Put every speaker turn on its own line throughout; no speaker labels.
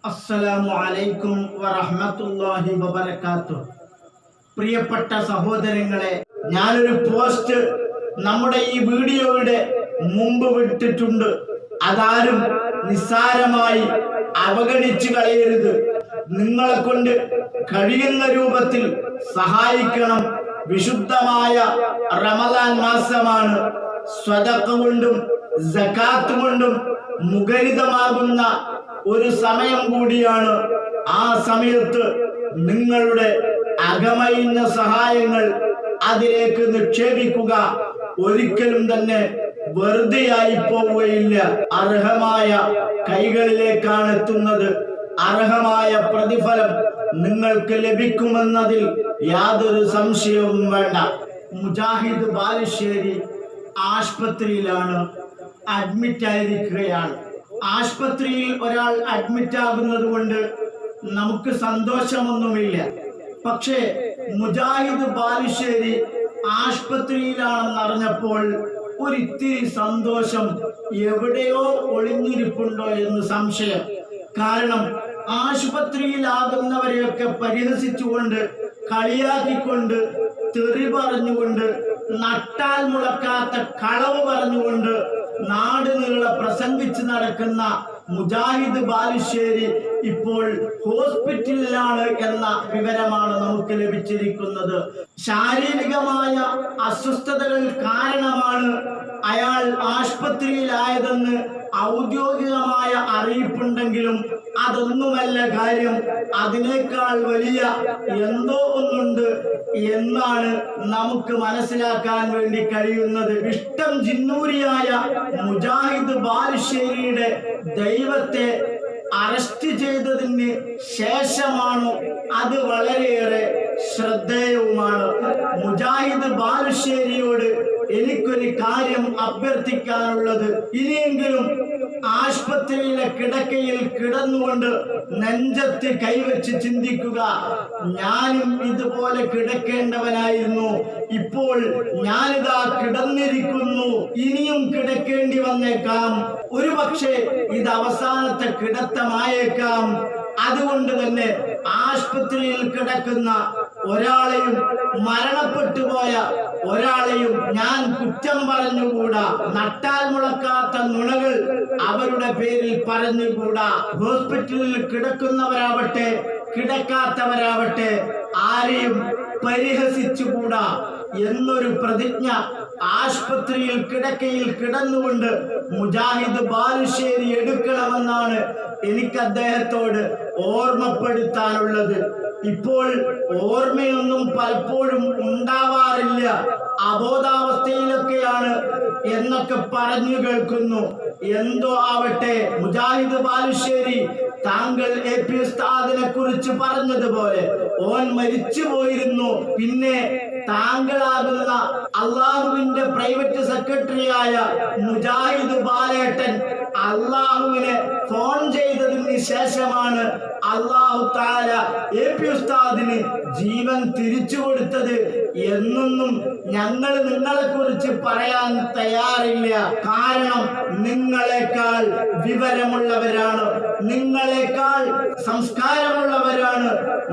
അസ്സലാമു അലൈക്കും വറഹ്മത്തുള്ളാഹി വബറകാതുഹു. പ്രിയപ്പെട്ട സഹോദരങ്ങളെ, ഞാനൊരു പോസ്റ്റ് നമ്മുടെ ഈ വീഡിയോയുടെ മുമ്പ് വിട്ടിട്ടുണ്ട്. അതാരും നിസ്സാരമായി അവഗണിച്ചു കളയരുത്. നിങ്ങളെ കൊണ്ട് കഴിയുന്ന രൂപത്തിൽ സഹായിക്കണം. വിശുദ്ധമായ റമദാൻ മാസമാണ്. സ്വദഖ കൊണ്ടും സകാത്ത് കൊണ്ടും മുഖരിതമാകുന്ന ഒരു സമയം കൂടിയാണ്. ആ സമയത്ത് നിങ്ങളുടെ അകമയിന്ന സഹായങ്ങൾ അതിലേക്ക് നിക്ഷേപിക്കുക. ഒരിക്കലും തന്നെ വെറുതെയായി പോവുകയില്ല. അർഹമായ കൈകളിലേക്കാണ് എത്തുന്നത്. അർഹമായ പ്രതിഫലം നിങ്ങൾക്ക് ലഭിക്കുമെന്നതിൽ യാതൊരു സംശയവും വേണ്ട. മുജാഹിദ് ബാലുശ്ശേരി ആശുപത്രിയിലാണ്, അഡ്മിറ്റ് ആയിരിക്കുകയാണ്. ആശുപത്രിയിൽ ഒരാൾ അഡ്മിറ്റ് ആകുന്നത് കൊണ്ട് നമുക്ക് സന്തോഷമൊന്നുമില്ല. പക്ഷേ മുജാഹിദ് ബാലുശ്ശേരി ആശുപത്രിയിലാണെന്ന് അറിഞ്ഞപ്പോൾ ഒരിത്തിരി സന്തോഷം എവിടെയോ ഒളിഞ്ഞിരിപ്പുണ്ടോ എന്ന് സംശയം. കാരണം ആശുപത്രിയിലാകുന്നവരെയൊക്കെ പരിഹസിച്ചുകൊണ്ട്, കളിയാക്കിക്കൊണ്ട്, തെറി പറഞ്ഞുകൊണ്ട്, നട്ടാൽ മുളക്കാത്ത കളവ് പറഞ്ഞുകൊണ്ട് നാട് നീളെ പ്രസംഗിച്ച് നടക്കുന്ന മുജാഹിദ് ബാലുശ്ശേരി ഇപ്പോൾ ഹോസ്പിറ്റലിലാണ് എന്ന വിവരമാണ് നമുക്ക് ലഭിച്ചിരിക്കുന്നത്. ശാരീരികമായ അസ്വസ്ഥതകൾ കാരണമാണ് അയാൾ ആശുപത്രിയിലായതെന്ന് ഔദ്യോഗികമായ അറിയിപ്പുണ്ടെങ്കിലും അതൊന്നുമല്ല കാര്യം. അതിനേക്കാൾ വലിയ എന്തോ ഒന്നുണ്ട് എന്നാണ് നമുക്ക് മനസ്സിലാക്കാൻ വേണ്ടി കഴിയുന്നത്. ഇഷ്ടം ജിന്നൂരിയായ മുജാഹിദ് ബാലുശ്ശേരിയുടെ ദൈവത്തെ അറസ്റ്റ് ചെയ്തതിന് ശേഷമാണോ അത് വളരെയേറെ ശ്രദ്ധേയവുമാണ്. മുജാഹിദ് ബാലുശ്ശേരിയോട് എനിക്കൊരു കാര്യം അഭ്യർത്ഥിക്കാനുള്ളത്, ഇനിയെങ്കിലും ആശുപത്രിയിലെ കിടക്കയിൽ കിടന്നുകൊണ്ട് നെഞ്ചത്ത് കൈവച്ച് ചിന്തിക്കുക. ഞാനും ഇതുപോലെ കിടക്കേണ്ടവനായിരുന്നു. ഇപ്പോൾ ഞാനിതാ കിടന്നിരിക്കുന്നു. ഇനിയും കിടക്കേണ്ടി വന്നേക്കാം. ഒരുപക്ഷെ ഇത് അവസാനത്തെ കിടത്തമായേക്കാം. അതുകൊണ്ട് തന്നെ ആശുപത്രിയിൽ കിടക്കുന്ന ഒരാളെയും, മരണപ്പെട്ടു പോയ ഒരാളെയും ഞാൻ കുറ്റം പറഞ്ഞുകൂടാ. നട്ടാൽ മുളക്കാത്ത നുണകൾ അവരുടെ പേരിൽ പറഞ്ഞുകൂടാ. ഹോസ്പിറ്റലിൽ കിടക്കുന്നവരാവട്ടെ കിടക്കാത്തവരാവട്ടെ ആരെയും പരിഹസിച്ചുകൂടാ എന്നൊരു പ്രതിജ്ഞ ആശുപത്രിയിൽ കിടക്കയിൽ കിടന്നുകൊണ്ട് മുജാഹിദ് ബാലുശ്ശേരി എടുക്കണമെന്നാണ് എനിക്ക് അദ്ദേഹത്തോട് ഓർമ്മപ്പെടുത്താനുള്ളത്. ഇപ്പോൾ ഓർമ്മയൊന്നും പലപ്പോഴും ഉണ്ടാവാറില്ല, അബോധാവസ്ഥയിലൊക്കെയാണ് എന്നൊക്കെ പറഞ്ഞു കേൾക്കുന്നു. എന്തോ ആവട്ടെ, മുജാഹിദ് ബാലുശ്ശേരി താങ്കൾ AP ഉസ്താദിനെ കുറിച്ച് പറഞ്ഞതുപോലെ ഓൻ മരിച്ചു പോയിരുന്നു. പിന്നെ താങ്കളാകുന്ന അള്ളാഹുവിന്റെ പ്രൈവറ്റ് സെക്രട്ടറിയായ മുജാഹിദ് ബാലേട്ടൻ അള്ളാഹുവിനെ ഫോൺ ചെയ്തതിന് ശേഷമാണ് അള്ളാഹു താല AP ഉസ്താദിന് ജീവൻ തിരിച്ചു കൊടുത്തത് എന്നൊന്നും ഞങ്ങൾ നിങ്ങളെ കുറിച്ച് പറയാൻ തയ്യാറില്ല. കാരണം നിങ്ങളെക്കാൾ വിവരമുള്ളവരാണ്, നിങ്ങളെക്കാൾ സംസ്കാരമുള്ളവരാണ്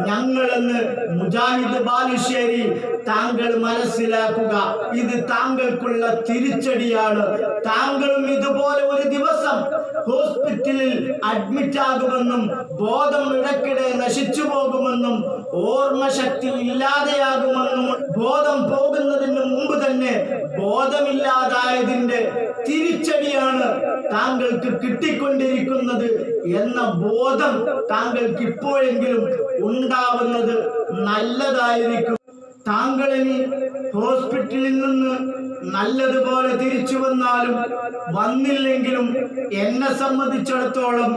ഞങ്ങളെന്ന് മുജാഹിദ് ബാലുശ്ശേരി താങ്കൾ മനസ്സിലാക്കുക. ഇത് താങ്കൾക്കുള്ള തിരിച്ചടിയാണ്. താങ്കളും ഇതുപോലെ ഒരു ദിവസം ഹോസ്പിറ്റലിൽ അഡ്മിറ്റ് ആകുമെന്നും ബോധം ഇടയ്ക്കിടെ നശിച്ചു പോകുമെന്നും ഓർമ്മശക്തി ഇല്ലാതെയാകുമെന്നും ബോധം പോകുന്നതിന് മുമ്പ് തന്നെ ബോധമില്ലാതായതിന്റെ തിരിച്ചടിയാണ് താങ്കൾക്ക് കിട്ടിക്കൊണ്ടിരിക്കുന്നത് എന്ന ബോധം താങ്കൾക്ക് ഇപ്പോഴെങ്കിലും ഉണ്ടാവുന്നത് നല്ലതായിരിക്കും. താങ്കളിനി ഹോസ്പിറ്റലിൽ നിന്ന് നല്ലതുപോലെ തിരിച്ചു വന്നാലും വന്നില്ലെങ്കിലും എന്നെ സംബന്ധിച്ചിടത്തോളം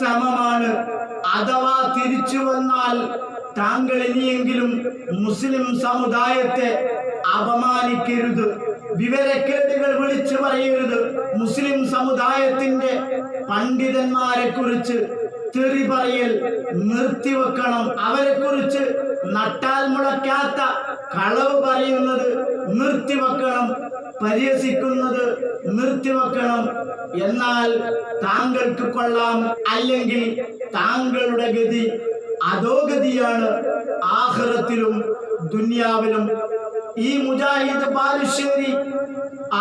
സമമാണ്. അഥവാ തിരിച്ചു വന്നാൽ താങ്കൾ ഇനിയെങ്കിലും മുസ്ലിം സമുദായത്തെ അപമാനിക്കരുത്, വിവരക്കേടുകൾ വിളിച്ചു പറയരുത്. മുസ്ലിം സമുദായത്തിന്റെ പണ്ഡിതന്മാരെ കുറിച്ച് തെറി പറയൽ നിർത്തിവെക്കണം. അവരെ കുറിച്ച് നട്ടാൽ മുളയ്ക്കാത്ത കളവ് പറയുന്നത് നിർത്തിവെക്കണം. പരിഹസിക്കുന്നത് നിർത്തിവെക്കണം. എന്നാൽ താങ്കൾക്ക് കൊള്ളാം, അല്ലെങ്കിൽ താങ്കളുടെ ഗതി അധോഗതിയാണ് ആഖിറത്തിലും ദുനിയാവിലും. ഈ മുജാഹിദ് ബാലുശ്ശേരി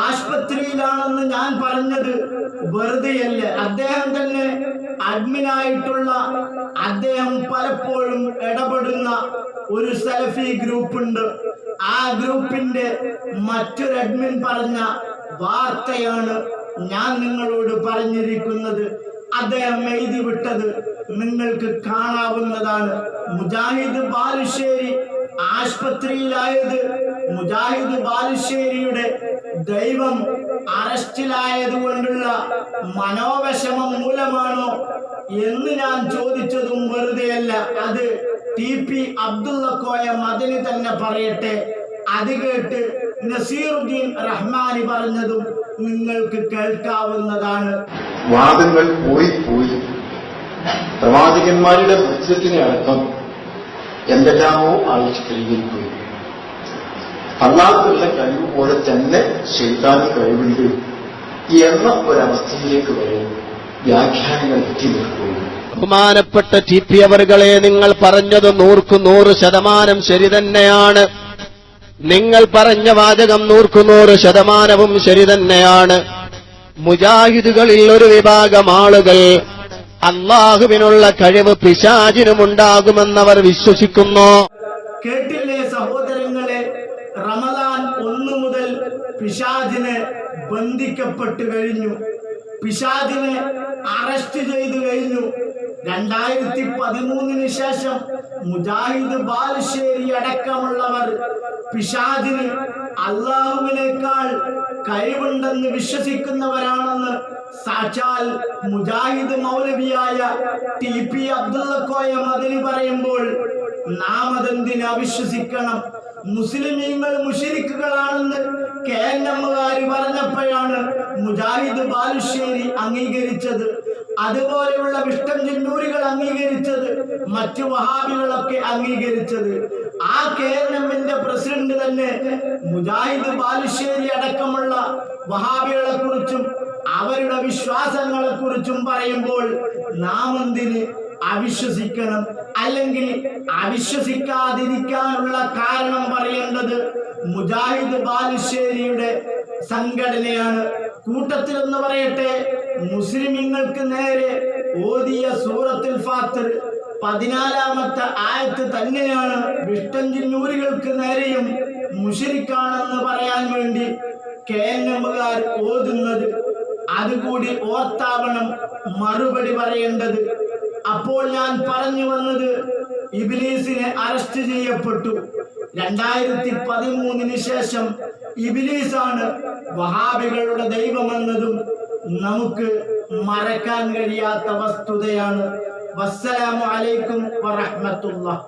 ആശുപത്രിയിലാണെന്ന് ഞാൻ പറഞ്ഞത് വെറുതെയല്ല. അദ്ദേഹം തന്നെ അഡ്മിനായിട്ടുള്ള, അദ്ദേഹം പലപ്പോഴും ഇടപെടുന്ന ഒരു സലഫി ഗ്രൂപ്പുണ്ട്. ആ ഗ്രൂപ്പിന്റെ മറ്റൊരു അഡ്മിൻ പറഞ്ഞ വാർത്തയാണ് ഞാൻ നിങ്ങളോട് പറഞ്ഞിരിക്കുന്നത്. അദ്ദേഹം എഴുതി വിട്ടത് നിങ്ങൾക്ക് കാണാവുന്നതാണ്. മുജാഹിദ് ബാലുശ്ശേരി ആശുപത്രിയിലായത് മുജാഹിദ് ബാലുശ്ശേരിയുടെ ദൈവം അറസ്റ്റിലായത് കൊണ്ടുള്ള മനോവിഷമം മൂലമാണോ എന്ന് ഞാൻ ചോദിച്ചതും വെറുതെയല്ല. അത് TP അബ്ദുള്ള കോയ മദനി തന്നെ പറയട്ടെ. അത് കേട്ട് നസീറുദ്ദീൻ റഹ്മാനി പറഞ്ഞതും നിങ്ങൾക്ക് കേൾക്കാവുന്നതാണ്.
വാദങ്ങൾ പോയി പ്രവാചകന്മാരുടെ വൃത്തത്തിനെ അടക്കം എന്തെല്ലാമോ ആവിഷ്കരിക്കുകയും അള്ളാഹുവിന്റെ കഴിവ് പോലെ തന്നെ ശൈത്താന് കഴിവുണ്ട് എന്ന ഒരവസ്ഥയിലേക്ക് വരെ വ്യാഖ്യാനങ്ങൾ എത്തി നിൽക്കുകയും.
ബഹുമാനപ്പെട്ട TP അവറുകളെ, നിങ്ങൾ പറഞ്ഞത് 100% ശരി തന്നെയാണ്. നിങ്ങൾ പറഞ്ഞ വാചകം 100% ശരി തന്നെയാണ്. മുജാഹിദുകളിൽ ഒരു വിഭാഗം ആളുകൾ അള്ളാഹുവിനുള്ള കഴിവ് പിശാചിനുമുണ്ടാകുമെന്നവർ വിശ്വസിക്കുന്നു.
കേട്ടില്ലേ സഹോദരങ്ങളെ, റമദാൻ 1 മുതൽ പിശാചിനെ ബന്ധിക്കപ്പെട്ടു കഴിഞ്ഞു, പിശാചിനെ അറസ്റ്റ് ചെയ്തു കഴിഞ്ഞു. 2013 ശേഷം മുജാഹിദ് ബാലുശ്ശേരി അടക്കമുള്ളവർ പിശാചിന് അള്ളാഹുവിനേക്കാൾ കഴിവുണ്ടെന്ന് വിശ്വസിക്കുന്നവരാണെന്ന് സാക്ഷാൽ മുജാഹിദ് മൗലവിയായ TP അബ്ദുള്ള കോയ മദനി പറയുമ്പോൾ നാം അതെന്തിന് അവിശ്വസിക്കണം? മുസ്ലിമീങ്ങൾ മുശ്രിക്കുകളാണെന്ന് KNMകാര് പറഞ്ഞപ്പോഴാണ് മുജാഹിദ് ബാലുശ്ശേരി അംഗീകരിച്ചത്. അതുപോലെയുള്ള വിഷ്ടം ചിന്നൂരികൾ അംഗീകരിച്ചത്, മറ്റു വഹാബികളൊക്കെ അംഗീകരിച്ചത്. ആ KNMന്റെ പ്രസിഡന്റ് തന്നെ മുജാഹിദ് ബാലുശ്ശേരി അടക്കമുള്ള വഹാബികളെ കുറിച്ചും അവരുടെ വിശ്വാസങ്ങളെ കുറിച്ചും പറയുമ്പോൾ നാം എന്തിന് അവിശ്വസിക്കണം? അല്ലെങ്കിൽ അവിശ്വസിക്കാതിരിക്കാനുള്ള കാരണം പറയേണ്ടത് മുജാഹിദ് ബാലുശ്ശേരിയുടെ സംഘടനയാണ്. കൂട്ടത്തിലെന്ന് പറയട്ടെ, മുസ്ലിമീങ്ങൾക്ക് നേരെ ഓതിയ സൂറത്തുൽ ഫാത്തിർ 14ാമത്തെ ആയത്ത് തന്നെയാണ് വിഷ്ടഞ്ചിന്നൂരികൾക്ക് നേരെയും മുശ്രിക്കാണെന്ന് പറയാൻ വേണ്ടി KNMകാർ ഓതുന്നത്. അതുകൂടി ഓർത്താവണം മറുപടി പറയേണ്ടത്. അപ്പോൾ ഞാൻ പറഞ്ഞു വന്നത്, ഇബ്ലീസിനെ അറസ്റ്റ് ചെയ്യപ്പെട്ടു. 2013 ശേഷം ഇബ്ലീസാണ് വഹാബികളുടെ ദൈവമെന്നതും നമുക്ക് മറക്കാൻ കഴിയാത്ത വസ്തുതയാണ്. വസ്സലാമു അലൈക്കും വറഹ്മത്തുള്ളാഹി.